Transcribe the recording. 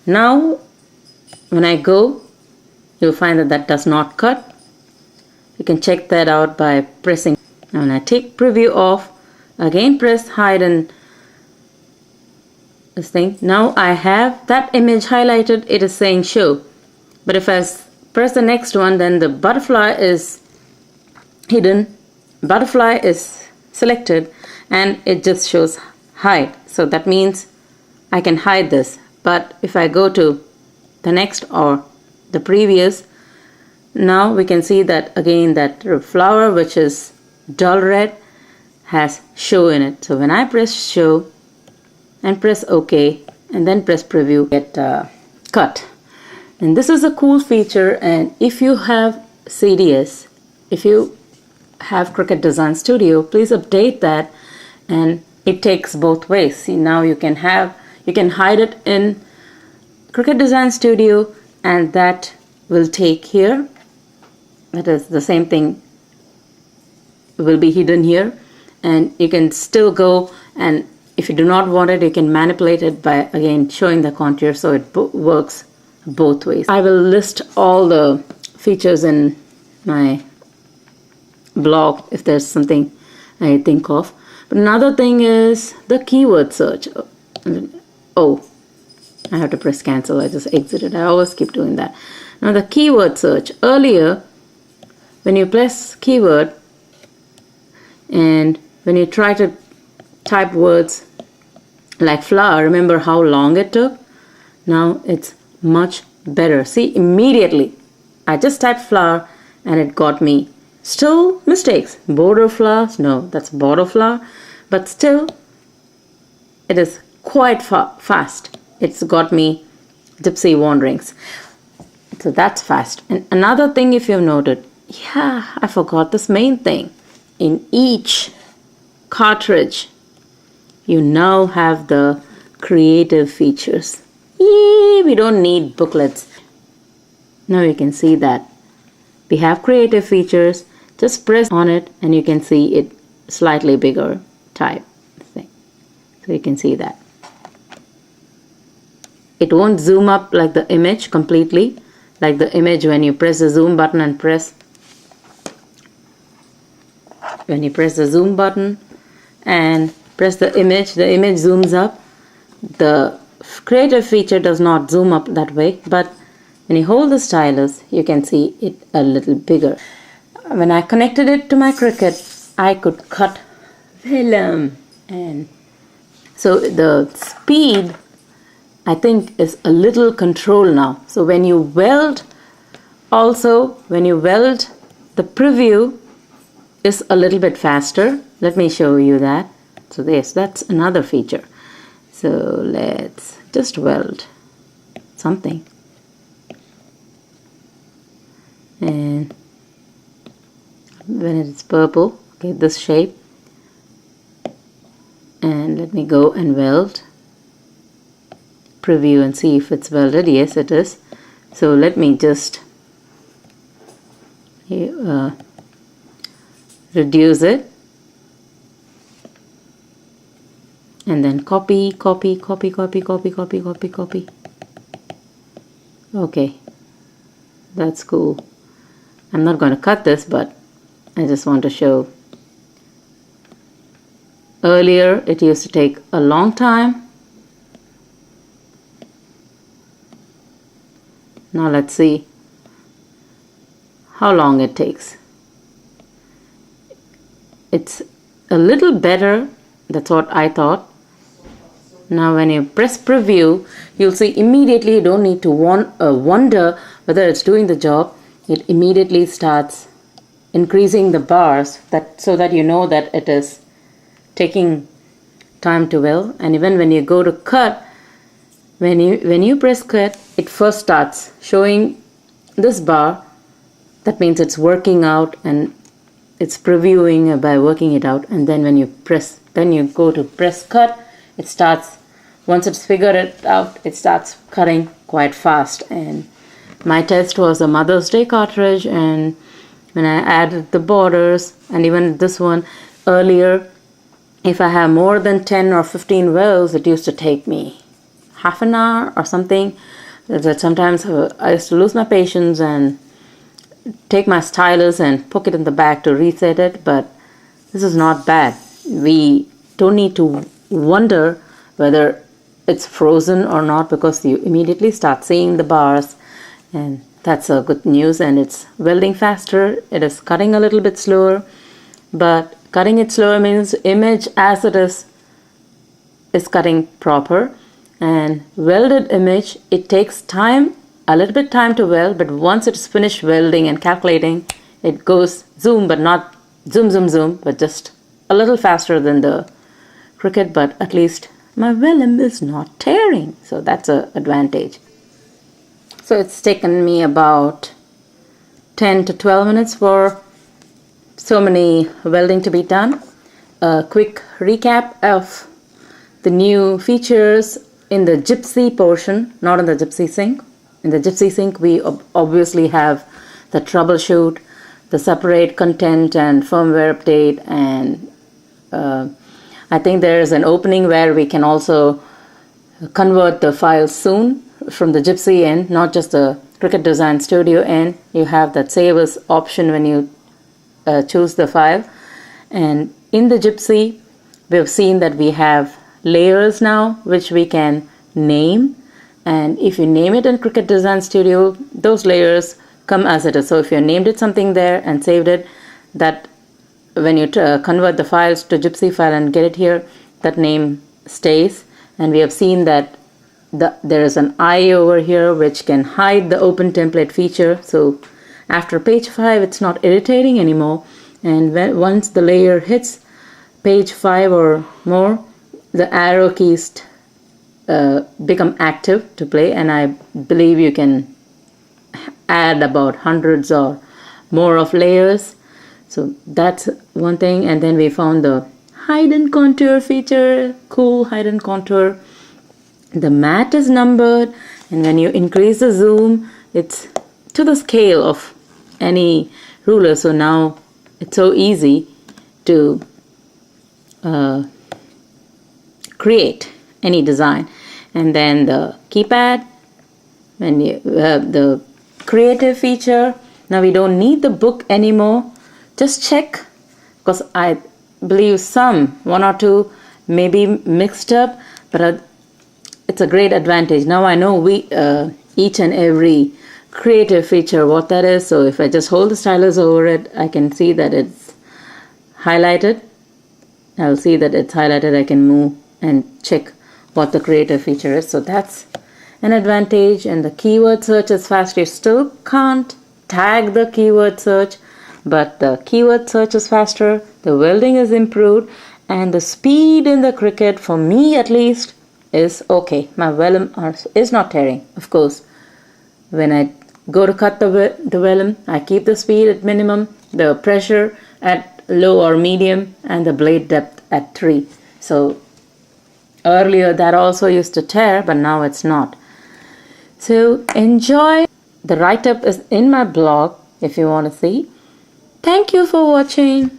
Now when I go, you'll find that that does not cut. You can check that out by pressing. Now when I take preview off, again press hide and this thing. Now I have that image highlighted, it is saying show. But if I press the next one, then the butterfly is hidden, butterfly is selected, and it just shows hide. So that means I can hide this. But if I go to the next or the previous, now we can see that again that flower, which is dull red, has show in it. So when I press show and press OK and then press preview, get cut. And this is a cool feature, and if you have CDS, if you have Cricut Design Studio, please update that, and it takes both ways. See, now you can hide it in Cricut Design Studio, and that will take here. That is the same thing will be hidden here, and you can still go, and if you do not want it, you can manipulate it by again showing the contour, so it works both ways. I will list all the features in my blog if there's something I think of. But another thing is the keyword search. Oh, I have to press cancel. I just exited. I always keep doing that. Now the keyword search. Earlier, when you press keyword and when you try to type words like flower, remember how long it took? Now it's much better. See, immediately I just typed flower and it got me still mistakes. Border flowers, no, that's border flower, but still it is quite fast. It's got me Gypsy wanderings. So that's fast. And another thing, if you've noted, yeah, I forgot this main thing. In each cartridge, you now have the creative features. Yay, we don't need booklets. Now you can see that we have creative features. Just press on it and you can see it slightly bigger type thing. So you can see that. It won't zoom up like the image completely, like the image when you press the zoom button and press. When you press the zoom button and press the image zooms up. The creative feature does not zoom up that way, but when you hold the stylus, you can see it a little bigger. When I connected it to my Cricut, I could cut vellum, and so the speed, I think, is a little control now. So when you weld, the preview is a little bit faster. Let me show you that. So that's another feature. So let's just weld something. And when it's purple, okay, this shape. And let me go and weld. Preview and see if it's welded. Yes, it is. So let me just reduce it. And then copy. Okay, that's cool. I'm not going to cut this, but I just want to show. Earlier, it used to take a long time. Now let's see how long it takes. It's a little better. That's what I thought. Now when you press preview, you'll see immediately, you don't need to wonder whether it's doing the job. It immediately starts increasing the bars so that you know that it is taking time to weld. And even when you go to cut, when you press cut, it first starts showing this bar. That means it's working out and it's previewing by working it out. And then when you go to press cut, it starts, once it's figured it out, it starts cutting quite fast. And my test was a Mother's Day cartridge, and when I added the borders, and even this one earlier, if I have more than 10 or 15 welds, it used to take me half an hour or something. That sometimes I used to lose my patience and take my stylus and poke it in the back to reset it, but this is not bad. We don't need to wonder whether it's frozen or not, because you immediately start seeing the bars, and that's a good news. And it's welding faster. It is cutting a little bit slower, but cutting it slower means image as it is cutting proper. And welded image, it takes time, a little bit time to weld, but once it's finished welding and calculating, it goes zoom, but not zoom zoom zoom, but just a little faster than the Cricut. But at least my vellum is not tearing, so that's an advantage. So it's taken me about 10 to 12 minutes for so many welding to be done. A quick recap of the new features in the Gypsy portion, not in the Gypsy Sync. In the Gypsy Sync, we obviously have the troubleshoot, the separate content and firmware update, and I think there is an opening where we can also convert the files soon from the Gypsy end, not just the Cricut Design Studio end. You have that save as option when you choose the file. And in the Gypsy, we've seen that we have layers now, which we can name. And if you name it in Cricut Design Studio, those layers come as it is. So if you named it something there and saved it, that when you convert the files to Gypsy file and get it here, that name stays. And we have seen that there is an eye over here which can hide the open template feature. So after page 5, it's not irritating anymore. And once the layer hits page 5 or more, the arrow keys become active to play, and I believe you can add about hundreds or more of layers. So that's one thing. And then we found the hidden contour feature, cool hidden contour. The mat is numbered, and when you increase the zoom, it's to the scale of any ruler. So now it's so easy to create any design. And then the keypad, when you have the creative feature, now we don't need the book anymore. Just check, because I believe one or two may be mixed up, but it's a great advantage. Now I know each and every creative feature, what that is. So if I just hold the stylus over it, I can see that it's highlighted. I'll see that it's highlighted. I can move and check what the creative feature is. So that's an advantage. And the keyword search is fast. You still can't tag the keyword search, but the keyword search is faster. The welding is improved, and the speed in the Cricut, for me at least, is okay. My vellum is not tearing. Of course, when I go to cut the vellum, I keep the speed at minimum, the pressure at low or medium, and the blade depth at 3. So earlier that also used to tear, but now it's not. So enjoy. The write-up is in my blog if you want to see. Thank you for watching.